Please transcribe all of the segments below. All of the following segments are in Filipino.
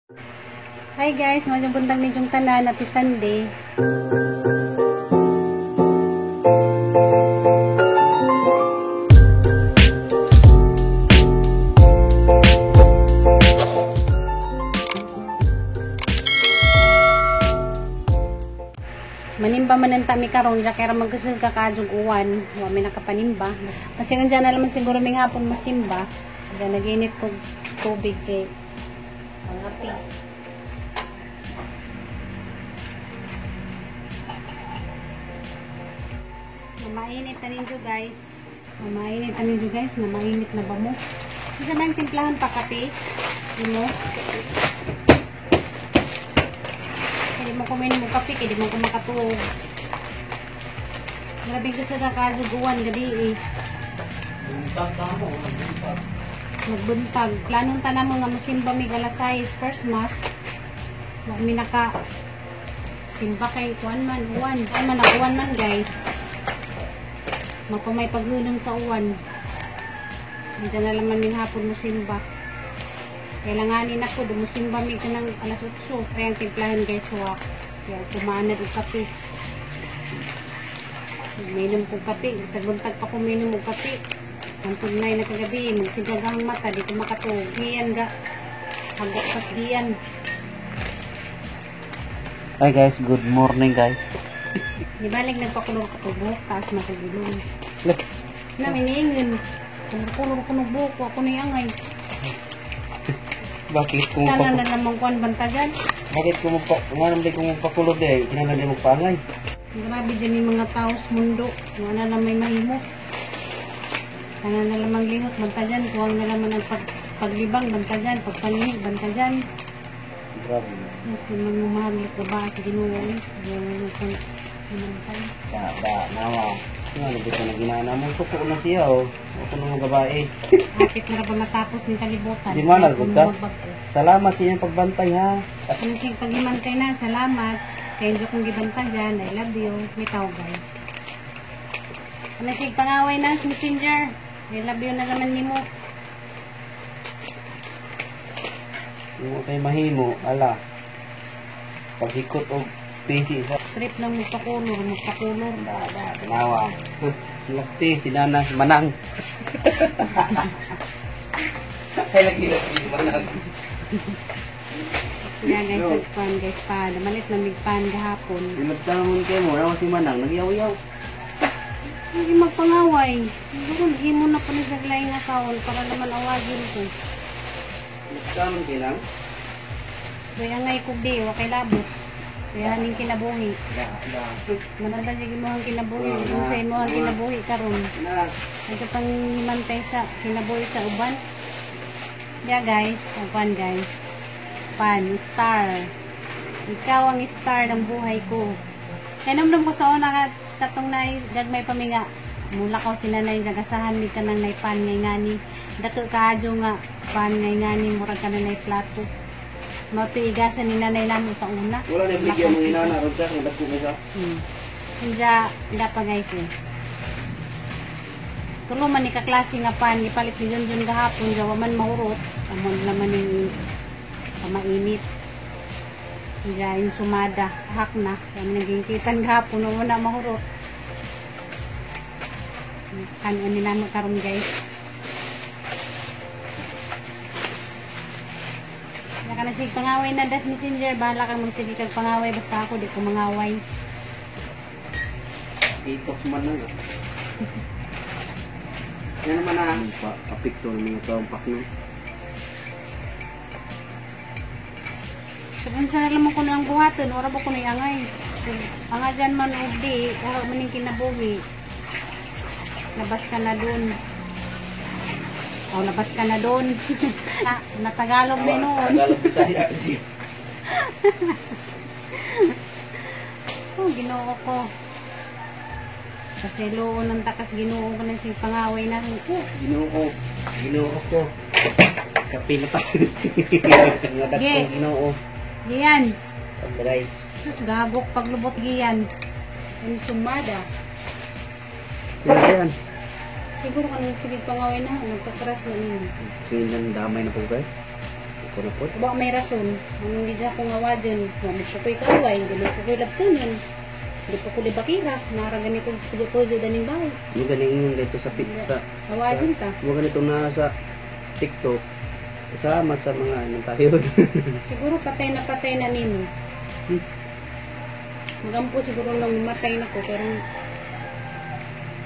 Hi guys, mga buntag ni Jung tanan, happy Sunday. Manimba man ang tami karon ja kaya magkasig ka kadjug uwan, wa may nakapanimba. Kasi nandiyan na naman siguro may hapon mo simba. Diyan naginit ko tubig kay ang api. Mainit na ninyo guys. Mainit na ninyo guys, na mainit na ba mo? Isa ba yung timplahan pa kape? Ano? Hindi mo kumain mo kape, hindi mo kumakatuog. Grabe ka sa kakaduguan gabi eh. Magbuntag. Planong ta na mo nga musimba may galasayis first mass. Huwag mi naka simba kay kuan man, uwan. Ay man na uwan man guys. Mapamay paghulong sa uwan. Hindi na naman yung hapon musimba. Kailanganin ako, dumusimba may ka ng alas 8. Kaya ang timplahan guys, wak. Kaya kumaan na yung kape. Minom ko kape. Sa buntag pa ko minom ko kape. Ang tugnay na kagabi, magsigagang mata, di ko makatog. Giyan ga. Hagok pas giyan. Hi guys, good morning guys. Di balik nagpakulong ka po bukas, matagilong. Na, miningin. Kulong ko ng buko, ako na yung angay. Bakit kung Tanan na namang kuan bantagan. bakit kung magpakulog eh, kinahanglan din magpangay. Grabe dyan yung mga tao sa mundo. Wala na may mahimo. Tanan na lamang lingot, bantagan. Kuwang na naman ang paglibang, bantagan. Pagpanihig, bantagan. Grabe. Kasi magmamahaglit na ba sa ginuwang. Gano'n kung pinantay. Nawa. Ano ba na ginana mo? Suko na siya oh. Ako nang babae. Bakit na ba matapos ng kalibutan? Di man, Kung ka? magbagko. Salamat sa inyong pagbantay ha. Kung siyang paghimantay na, salamat. Kaya hindi kong gibantagan. I love you. Mitaw guys. Ano siyang pangaway na sa messenger? I love you na naman ni mo. Yung kay mahimo, ala. Paghikot o pisi sa Trip ng magpakulor. nawa. Lakti, si Nana, manang. Ay, lagi manang. Yan guys, nagpan guys pa. Namalit na migpan gahapon. Pinagtamon kayo mo, nawa si manang, nagyaw-yaw. Hindi magpangaway. Doon, hindi mo na pa naglaing akawal para naman awagin ko. Pinagtamon kayo lang. Kaya ngay kugdi, wakay labot. Kaya haning kinabuhi. Mananda siya gimuhang kinabuhi. Kung sa imuhang kinabuhi karon. Na, Ito pang himantay sa kinabuhi sa uban. Yeah guys, ang pan guys. Pan, star. Ikaw ang star ng buhay ko. Kaya namdam ko sa una nga tatong na gagmay paminga. Mula ko sinanay nagasahan mi ka ng naipan ngay ngani. Dako kaadyo nga pan ngay ngani murag ka na nay plato. Mapiigasan ni nanay namo sa una. wala na bigyan mong inana, ron ka, kung dagko ka sa. Hindi pa guys eh. Tulo man ni kaklase nga pan, ipalit ni Junjun gahapon, gawa man mahurot. Amon naman yung mainit. Hindi yung sumada, hak na. Kaya naging kitan gahapon, na mahurot. Kanon ni nano karon guys. Naka na siya pangaway na das messenger, bahala kang magsige kag pangaway, basta ako di ko mangaway. Itok man lang. Yan naman na. Kapikto ng mga taong pakno. Kung saan naman ko na ang buhaton, wala ba ko na iangay. Ang dyan man ugdi, wala man yung kinabuhi. Labas ka na dun. O, labas ka na dun. Natagalog na noon. Tagalog Bisaya siya. Oh, ginoo ko. Kasi loo ng takas ginoo ko na siyang pangaway na rin. Ginoo ko. Kape na tayo. Ngadak Ge. ko ginoo. Giyan. Guys. Sus, gagok paglubot giyan. Ang sumada. Yan. Siguro ka nang sige pangaway na, nagka-crush na ninyo. Silang damay na po guys. ko na po. Ba may rason. Anong hindi ako nga dyan. Hindi ko ko'y kaway. Hindi ko ko'y labtunan. Hindi ko ko'y bakira. Naragani ko puso daning bahay. Mo galing dito sa pizza. Awajin ta. Mo ganito na sa TikTok. Kasama sa mga anong tayo. Siguro patay na nimo. Magampo siguro nang matay na ko. Pero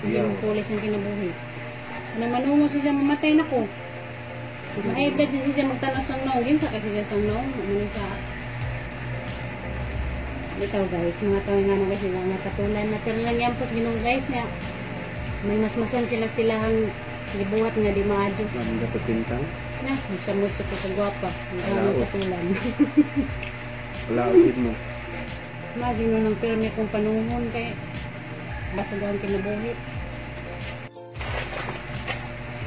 hindi mo pulis ang kinabuhi. Anong manungo siya mamatay na ko. Maibda dyan siya magtanos ng nongin. Saka siya sa nong. Ano siya. Bitaw guys. Mga tao nga na sila. Mga katulan. Natural lang yan po sa ginong guys nga. May masmasan sila ang libuhat nga di maadyo. Ang dapat pintang. Na, masamot sa sa gwapa. Ang katulan. Wala ulit mo. Magi mo ng perme kung panunghon kay basugan kinabuhi.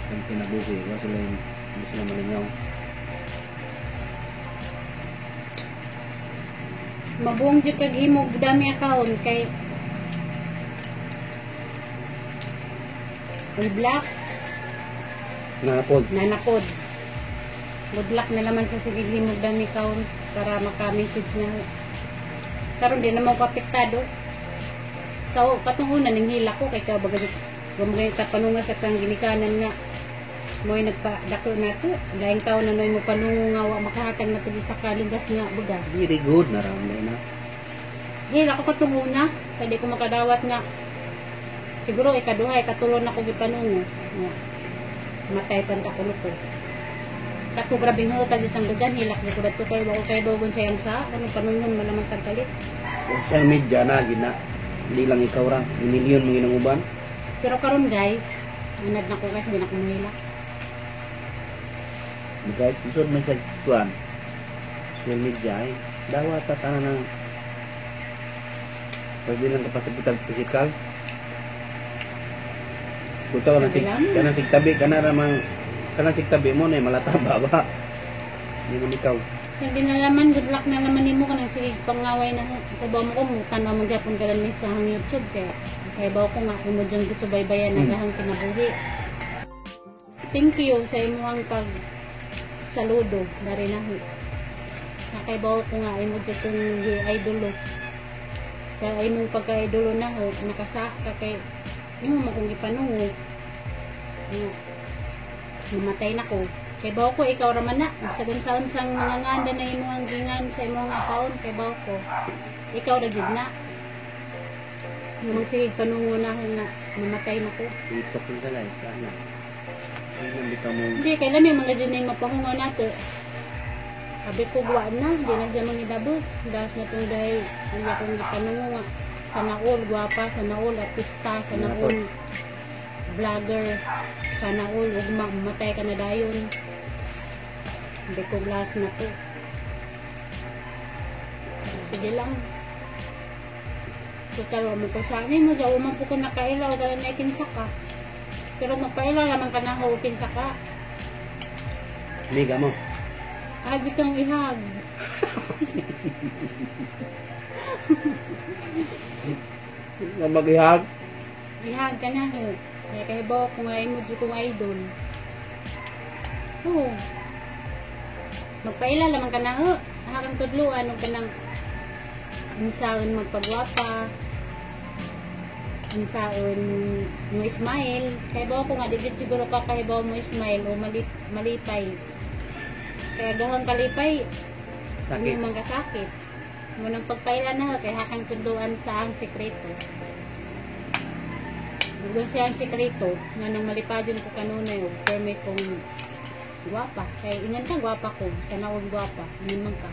Ang kinabuhi. Kasi lang hindi sila malingaw. Mabuong dyan kaghimog dami account kay black nanapod. Good luck na laman sa sige himog dami account para maka-message na. Karon din naman ko apektado. So katungunan ning hila ko kay kabagat gumagay ta panunga sa kang ginikanan nga mo'y nagpadako nato. Laing taon na noy mo panungo nga wa makahatag na tigi sa kaligas nga bugas. Very good na ramay na. Hila ko katunguna kay di ko makadawat nga. Siguro ikaduha ikatulon ako gipanungo. Matay pan ta kuno ko. Kato grabing hutag isang dugan hilak ni ko dato kay wa ko kay dogon sayang sa ano panungon malaman tagkalit. Social media na gina. Hindi lang ikaw ra, milyon mga ginanguban. Pero karon guys, anad na ko guys, di na ko mahilak. Guys, isod may sa tuan. Social media eh. Dawa ta tanan ng pwede lang kapasipital physical. Kuto ka na sigtabi ka na ramang kanang sigtabi mo na malataba ba? Hindi mo ikaw. So, hindi na naman, good luck na naman nimo ka ng sige pangaway na kubaw mo kung tanaw magyapon ka lang ni sa hang YouTube kaya baw ko nga kung mo dyan gisubaybayan nagahang kinabuhi. Thank you sa imuhang pag saludo dari na kay baw ko nga imo dyan kung idolo sa imong pagka-idolo na nakasaka kay imo mo kung ipanungo namatay na ko. Kay baw ko, ikaw raman na. Sa gansaon-sang mga nganda na imo ang gingan sa imong account, kay baw ko. Ikaw na dyan na. Namang sige, panungo na nga, mamatay na ko. Ito ko galay, sana. Hindi ka mo. Hindi, kailan may mga dyan na yung mapahungaw nato. Sabi ko, guwaan na. Hindi na dyan mga idabot. Dahil na itong dahil, hindi akong panungo nga. Sana all, guwapa, sana all, artista, sana all, vlogger, sana all, huwag mamatay ka na dayon. Hindi ko glass na to. Sige lang. Tutalo mo ko sa akin mo. Diyan umang po ko nakailaw. Dala na ikinsa ka. Pero magpailaw naman ka na ho. Ikinsa ka. Liga mo. Adi kang ihag. Mag-ihag? Ihag ka na ho. Kaya kahibaw ko nga imo dyan kong idol. Oo. Magpaila lamang ka na ho. Hakang tudluan o ka nang minsaon magpagwapa. Minsaon mo smile. Kahibaw ko nga digit siguro ka kahibaw mo smile o malipay. Kaya gahang kalipay. Sakit. Ano mang kasakit. Munang pagpaila na ho. Kaya hakang tudluan sa ang sekreto. Doon siya ang sekreto. Nga nung malipadyon ko kanunay o permit kong guwapa. Kaya ingan ka, guwapa ko. Sana all guwapa. Ano man ka.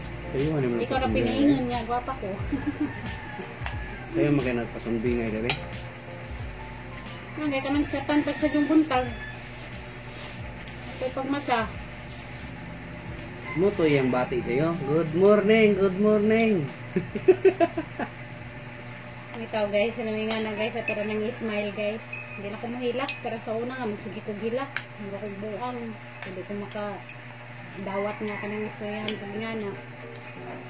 Ikaw na pinaingan nga, guwapa ko. Kayo magkaya nagpasumbingay gabi? Nagay ka man sa pag sa yung buntag. Kaya pagmata. Mo to yung bati sa'yo. Good morning, good morning. Ikaw guys, ano nga na guys, at para nang smile guys. Hindi na ko mahilak, pero sa una nga, masigi ko hilak. Hindi ko buang. Hindi ko makadawat nga ka ng istoryahan pag nga na.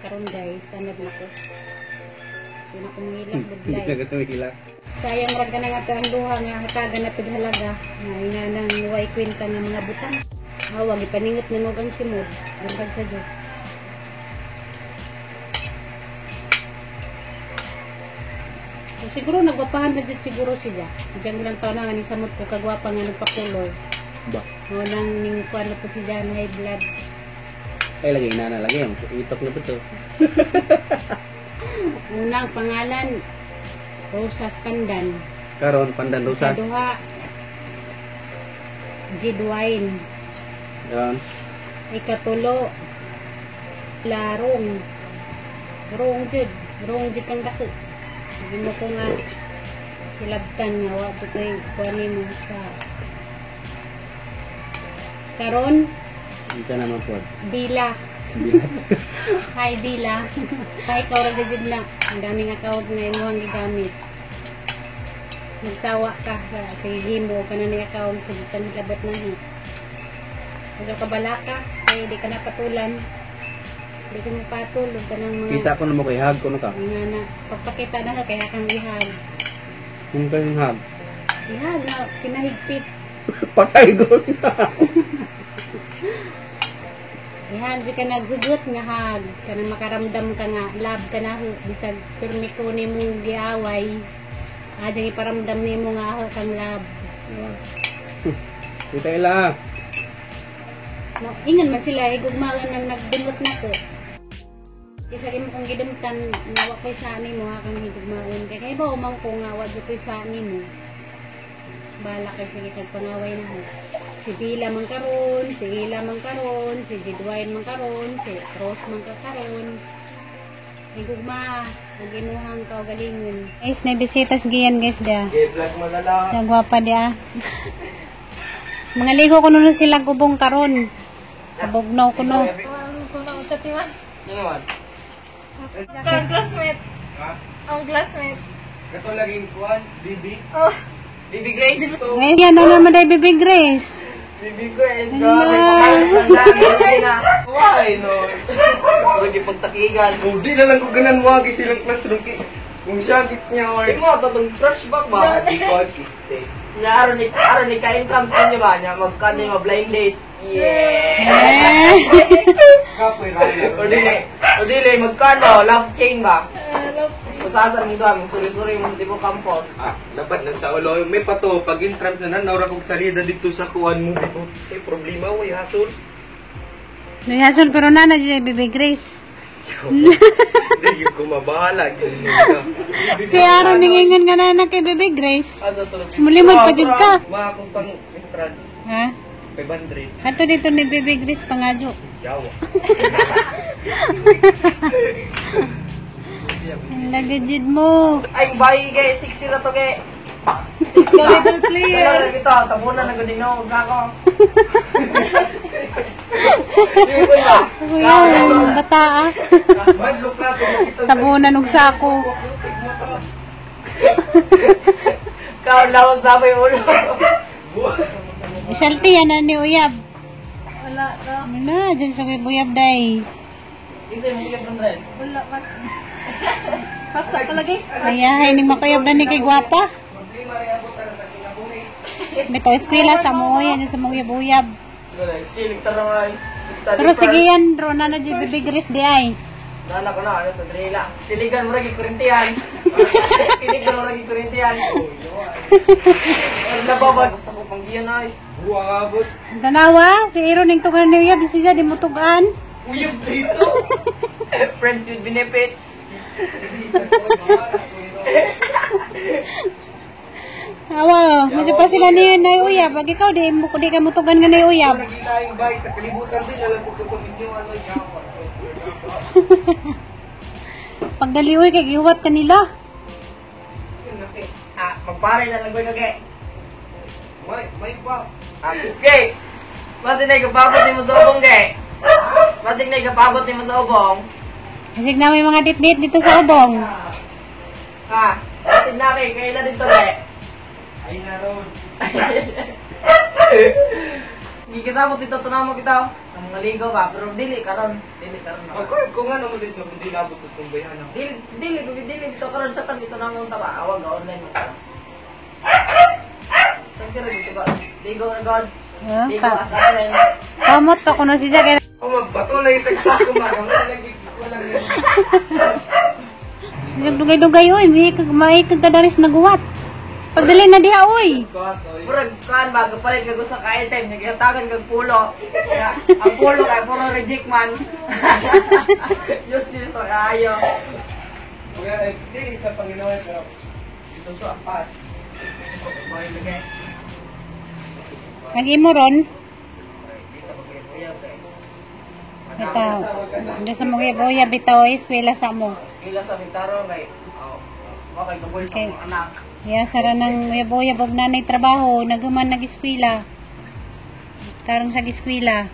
Karon guys, anad na ko. Hindi na ko mahilak, good Hindi life. na ka tumihilak. Sayang rag ka na nga ito ang duha nga hatagan na tighalaga. Nga nga nang huway kwenta ng mga butang. Wag ipaningot na nugang simod. Dungkag sa Diyo. Siguro nagwapahan na dyan siguro siya. Diyan lang taon nga ni samot ko kagwapa nga nagpakulor. Ba? O nang ning kuan po si Jan high blood. Ay, lagi na lagi. Itok na po to. Unang pangalan Rosas Pandan. Karon, Pandan Rosas. Ikaduha Jidwain. Yan. Ikatulo Larong. Rong jud kang dako. Hindi mo ko nga hilabtan nga wa jud koy kuani mo sa karon Hindi ka naman po. Bila. Hi Bila. Hi ikaw ra gid na. Ang daming account nga imong gigamit. Nagsawa ka sa sige mo ka na ni account sa tanilabot na hi. Medyo kabala ka kay di ka napatulan. Di ko mapatul ka ng mga Kita ko na mo kay hag ko na ka. nga na pagpakita na ka kaya kang ihag. Kung kayong hag. Ihag na kinahigpit. Patay ko na. Ihag di ka naghugot nga hag. Kana makaramdam ka nga love ka na bisag pirmi ko ni mong giaway. Adjang iparamdam ni mo nga kang love. Kita ila. No, ingan man sila igugmaan nang nagdumot na ko. Kisa mo kung gidumtan nawa ko'y sa ani mo ha kang higugmaan kay kay ba umang ko nga wa jud ko'y sa ani mo. Bala kay sige kag pangaway na ho. Si Bila man karon, si Ila man karon, si Jidwain man karon, si Rose man karon. Higugma, nagimuhang kaugalingon. Guys, na bisitas giyan guys dia. Vlog mo na lang. Nagwapa dia. Mga ligo ko nun silang kubong karon. Kabugnaw ko no. Ang classmate. Ha? Ang classmate. Kato laging kuan, Bibi. Oh. Bibi Grace. Guys, yan na naman day Baby Grace. Bibi Grace. Why no? Pwede pagtakigan. Oh, di na lang ko ganan wagi silang classroom ki. Kung syagit niya or Tingnan mo, tatong flashback ba? di ko kiste. Nya aron ni ka-income sa inyo ba? Nya magkano yung blind date? Eh. Kapoy ra. O dili, magkano? Love chain ba? Love. Usasan mo doon, suri-suri mo tipo campus. Ah, dapat na sa ulo. May pato pag entrance na naura kog salida dito sa kuan mo dito. May problema way hasol. Naghason ko ron na dyan Baby Grace. Hindi ko mabahala. Si Aaron ningingan nga na kay Baby Grace. Ano to? Mulimod pa dyan ka. Mga kong pang entrance. Ha? 500. Ato dito ni Baby Grace pangadyo. Jawa. Lagajid mo. Ay, bayi kay 60 na to kay. Volleyball player. Kailangan ito, tabunan na gudin ako sa ako. Hindi ko ba? Kuya, yung bata ah. Madlok na to. Tabunan og sako. Kaon lawas na ba yung ulo? Isalti yan na ni Uyab. Wala na. Ano na, dyan sa Uyab day. Ito yung mga rin. Wala man. Pasa palagi. Ayahay ni Makuyab na ni kay Gwapa. Bito eskwela sa mo yan sa mga Uyab. Still, nagtarangan. Pero sige yan, Rona na dyan Baby Grace di ay. Nala ko na, ano sa drila. Tiligan mo lagi kurintiyan. Tiligan mo lagi kurintiyan. Ano na ba ba? Gusto ko pang giyan ay. Buwang abot. Tanawa, si Aaron yung tugan ni Uyab, siya di mo tugan. Uyab dito. Friends with benefits. Awa, medyo pa sila ni Uyab. Pag ikaw, di ka mo tugan nga ni Uyab. Naging bay sa kalibutan din. Alam ko kung inyo ano Jawa. Pag daliway kay gihuwat kanila. Magpare na lang ko kage. May pa. Okay. Masig na ikapabot ni mo sa ubong kay. Masig na ikapabot ni mo sa ubong. Kasi na may mga dit-dit dito sa ubong. Ha? Masig na kay kailan dito kay. Ay naroon. Gikisabot dito tunamo kita. Ang mga ligo ba, pero dili karon. Dili karon. Kung ano mo din sa hindi nabot itong bayan. Dili dito karon sa tan dito namo ta ba awag online mo. Saan ka rin dito ba? Ligo na god. Oh, Di ko pa. asahan. Kamot to kuno si Jack. Oh, patuloy tagsa ko wala lagi Yung dugay-dugay oy, may kagadaris naguwat. Pagdali na diha oy. Murag kan bago palit ka sa ka-item, nagkatagan kag pulo. Kaya, ang pulo kay puro reject man. Useless to kayo. Okay, di sa Panginoon pero ito sa pas. Nag-imo ron. Dito ko kay kuya kay. Bitaw. Hindi sa mga boya bitaw eskwela sa mo. Sila sa Bintaro kay. Okay, baboy sa Okay. mga anak. Ya sara nang boya bog nanay trabaho, nagaman nag-eskwela. Tarong sa eskwela.